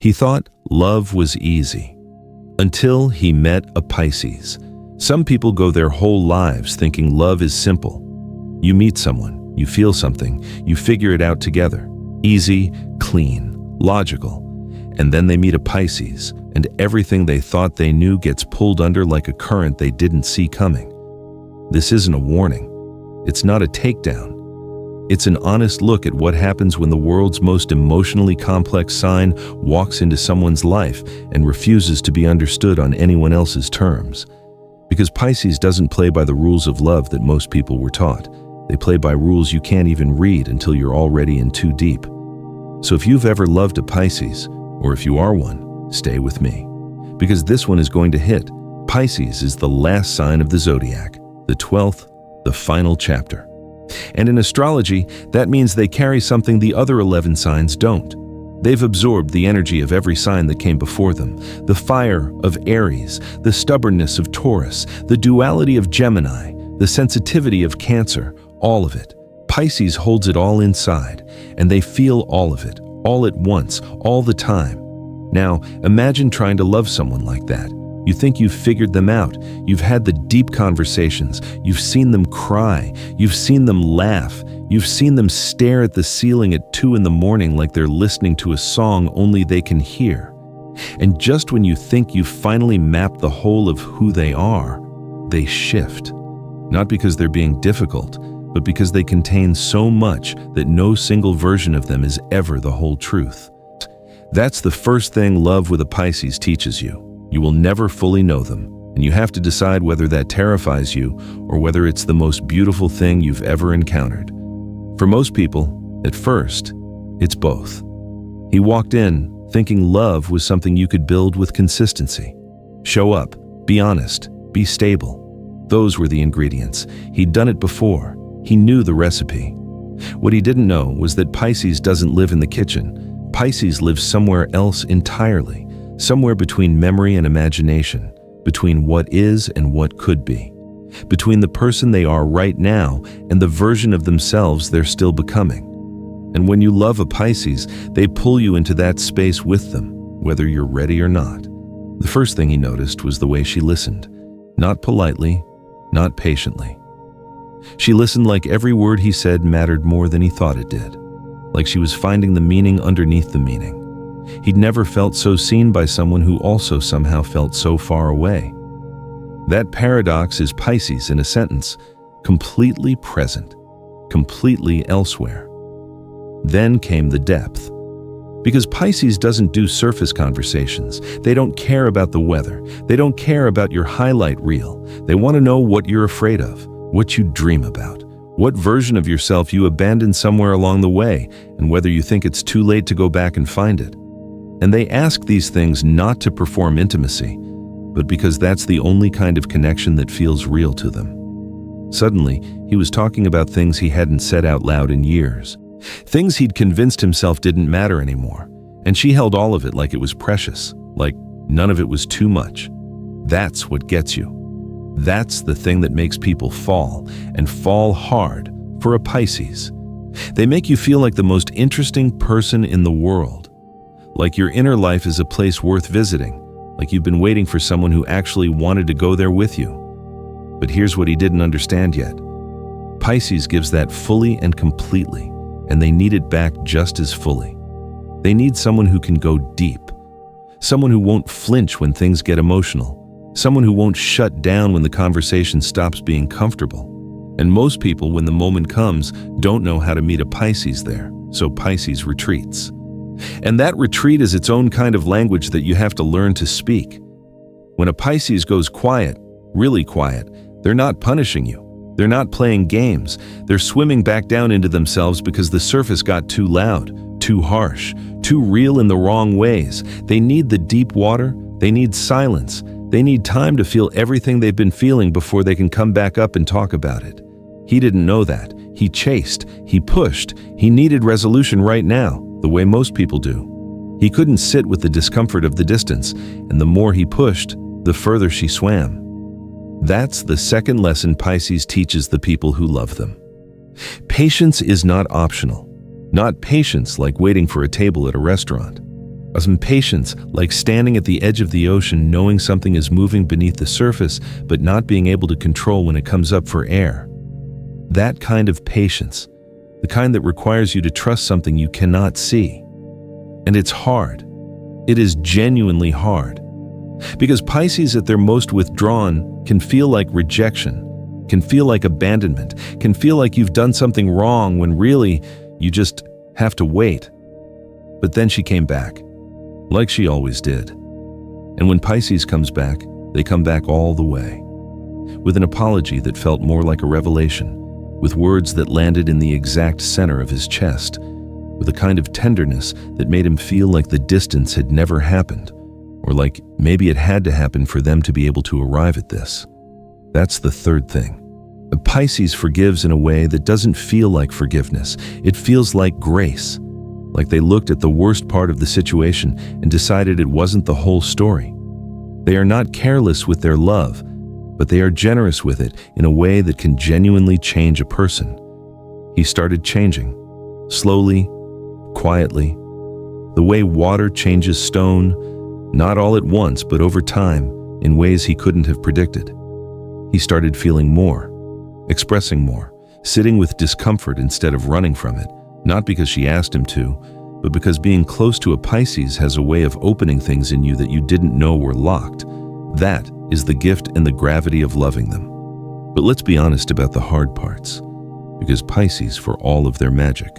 He thought love was easy, until he met a Pisces. Some people go their whole lives thinking love is simple. You meet someone, you feel something, you figure it out together. Easy, clean, logical. And then they meet a Pisces, and everything they thought they knew gets pulled under like a current they didn't see coming. This isn't a warning. It's not a takedown. It's an honest look at what happens when the world's most emotionally complex sign walks into someone's life and refuses to be understood on anyone else's terms. Because Pisces doesn't play by the rules of love that most people were taught. They play by rules you can't even read until you're already in too deep. So if you've ever loved a Pisces, or if you are one, stay with me. Because this one is going to hit. Pisces is the last sign of the Zodiac, the 12th, the final chapter. And in astrology, that means they carry something the other 11 signs don't. They've absorbed the energy of every sign that came before them, the fire of Aries, the stubbornness of Taurus, the duality of Gemini, the sensitivity of Cancer, all of it. Pisces holds it all inside, and they feel all of it, all at once, all the time. Now, imagine trying to love someone like that. You think you've figured them out. You've had the deep conversations. You've seen them cry. You've seen them laugh. You've seen them stare at the ceiling at 2 a.m. like they're listening to a song only they can hear. And just when you think you've finally mapped the whole of who they are, they shift. Not because they're being difficult, but because they contain so much that no single version of them is ever the whole truth. That's the first thing love with a Pisces teaches you. You will never fully know them, and you have to decide whether that terrifies you or whether it's the most beautiful thing you've ever encountered. For most people, at first, it's both. He walked in thinking love was something you could build with consistency. Show up, be honest, be stable. Those were the ingredients. He'd done it before. He knew the recipe. What he didn't know was that Pisces doesn't live in the kitchen. Pisces lives somewhere else entirely, somewhere between memory and imagination, between what is and what could be, between the person they are right now and the version of themselves they're still becoming. And when you love a Pisces, they pull you into that space with them, whether you're ready or not. The first thing he noticed was the way she listened, not politely, not patiently. She listened like every word he said mattered more than he thought it did, like she was finding the meaning underneath the meaning. He'd never felt so seen by someone who also somehow felt so far away. That paradox is Pisces in a sentence, completely present, completely elsewhere. Then came the depth. Because Pisces doesn't do surface conversations. They don't care about the weather. They don't care about your highlight reel. They want to know what you're afraid of, what you dream about, what version of yourself you abandoned somewhere along the way, and whether you think it's too late to go back and find it. And they ask these things not to perform intimacy, but because that's the only kind of connection that feels real to them. Suddenly, he was talking about things he hadn't said out loud in years. Things he'd convinced himself didn't matter anymore, and she held all of it like it was precious, like none of it was too much. That's what gets you. That's the thing that makes people fall, and fall hard, for a Pisces. They make you feel like the most interesting person in the world, like your inner life is a place worth visiting, like you've been waiting for someone who actually wanted to go there with you. But here's what he didn't understand yet. Pisces gives that fully and completely, and they need it back just as fully. They need someone who can go deep, someone who won't flinch when things get emotional, someone who won't shut down when the conversation stops being comfortable. And most people, when the moment comes, don't know how to meet a Pisces there, so Pisces retreats. And that retreat is its own kind of language that you have to learn to speak. When a Pisces goes quiet, really quiet, they're not punishing you. They're not playing games. They're swimming back down into themselves because the surface got too loud, too harsh, too real in the wrong ways. They need the deep water. They need silence. They need time to feel everything they've been feeling before they can come back up and talk about it. He didn't know that. He chased. He pushed. He needed resolution right now, the way most people do. He couldn't sit with the discomfort of the distance, and the more he pushed, the further she swam. That's the second lesson Pisces teaches the people who love them. Patience is not optional. Not patience like waiting for a table at a restaurant. Impatience, like standing at the edge of the ocean knowing something is moving beneath the surface but not being able to control when it comes up for air. That kind of patience, the kind that requires you to trust something you cannot see. And it's hard. It is genuinely hard. Because Pisces at their most withdrawn can feel like rejection, can feel like abandonment, can feel like you've done something wrong when really you just have to wait. But then she came back, like she always did. And when Pisces comes back, they come back all the way. With an apology that felt more like a revelation, with words that landed in the exact center of his chest, with a kind of tenderness that made him feel like the distance had never happened, or like maybe it had to happen for them to be able to arrive at this. That's the third thing. Pisces forgives in a way that doesn't feel like forgiveness. It feels like grace, like they looked at the worst part of the situation and decided it wasn't the whole story. They are not careless with their love, but they are generous with it in a way that can genuinely change a person. He started changing, slowly, quietly, the way water changes stone, not all at once, but over time, in ways he couldn't have predicted. He started feeling more, expressing more, sitting with discomfort instead of running from it, not because she asked him to, but because being close to a Pisces has a way of opening things in you that you didn't know were locked. That is the gift and the gravity of loving them. But let's be honest about the hard parts, because Pisces, for all of their magic,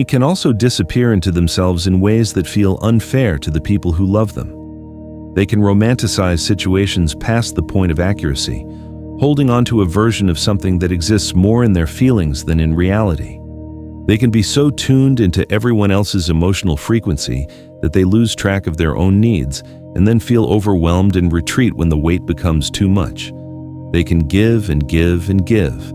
can also disappear into themselves in ways that feel unfair to the people who love them. They can romanticize situations past the point of accuracy, holding on to a version of something that exists more in their feelings than in reality. They can be so tuned into everyone else's emotional frequency that they lose track of their own needs and then feel overwhelmed and retreat when the weight becomes too much. They can give and give and give,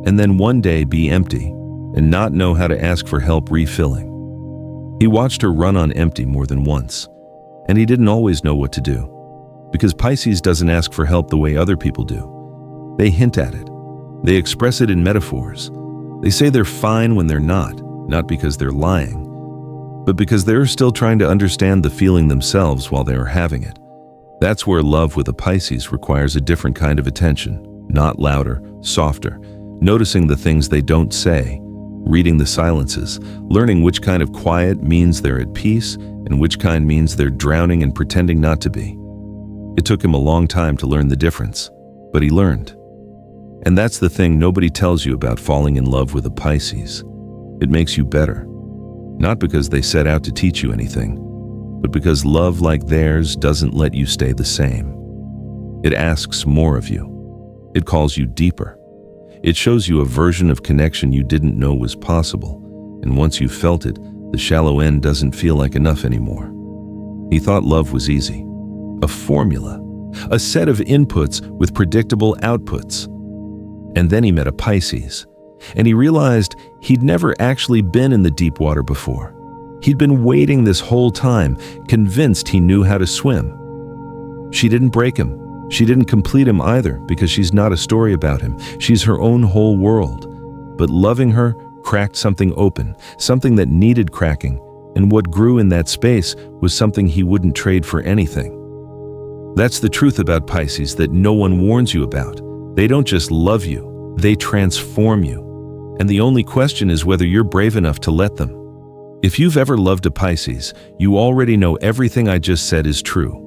and then one day be empty and not know how to ask for help refilling. He watched her run on empty more than once, and he didn't always know what to do, because Pisces doesn't ask for help the way other people do. They hint at it. They express it in metaphors. They say they're fine when they're not because they're lying, but because they're still trying to understand the feeling themselves while they are having it. That's where love with a Pisces requires a different kind of attention, not louder, softer, noticing the things they don't say, reading the silences, learning which kind of quiet means they're at peace and which kind means they're drowning and pretending not to be. It took him a long time to learn the difference, but he learned. And that's the thing nobody tells you about falling in love with a Pisces. It makes you better. Not because they set out to teach you anything, but because love like theirs doesn't let you stay the same. It asks more of you. It calls you deeper. It shows you a version of connection you didn't know was possible, and once you felt it, the shallow end doesn't feel like enough anymore. He thought love was easy. A formula. A set of inputs with predictable outputs. And then he met a Pisces, and he realized he'd never actually been in the deep water before. He'd been waiting this whole time, convinced he knew how to swim. She didn't break him. She didn't complete him either, because she's not a story about him. She's her own whole world. But loving her cracked something open, something that needed cracking, and what grew in that space was something he wouldn't trade for anything. That's the truth about Pisces that no one warns you about. They don't just love you, they transform you. And the only question is whether you're brave enough to let them. If you've ever loved a Pisces, you already know everything I just said is true.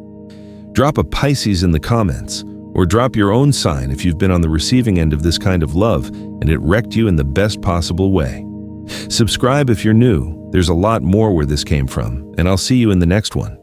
Drop a Pisces in the comments, or drop your own sign if you've been on the receiving end of this kind of love and it wrecked you in the best possible way. Subscribe if you're new. There's a lot more where this came from, and I'll see you in the next one.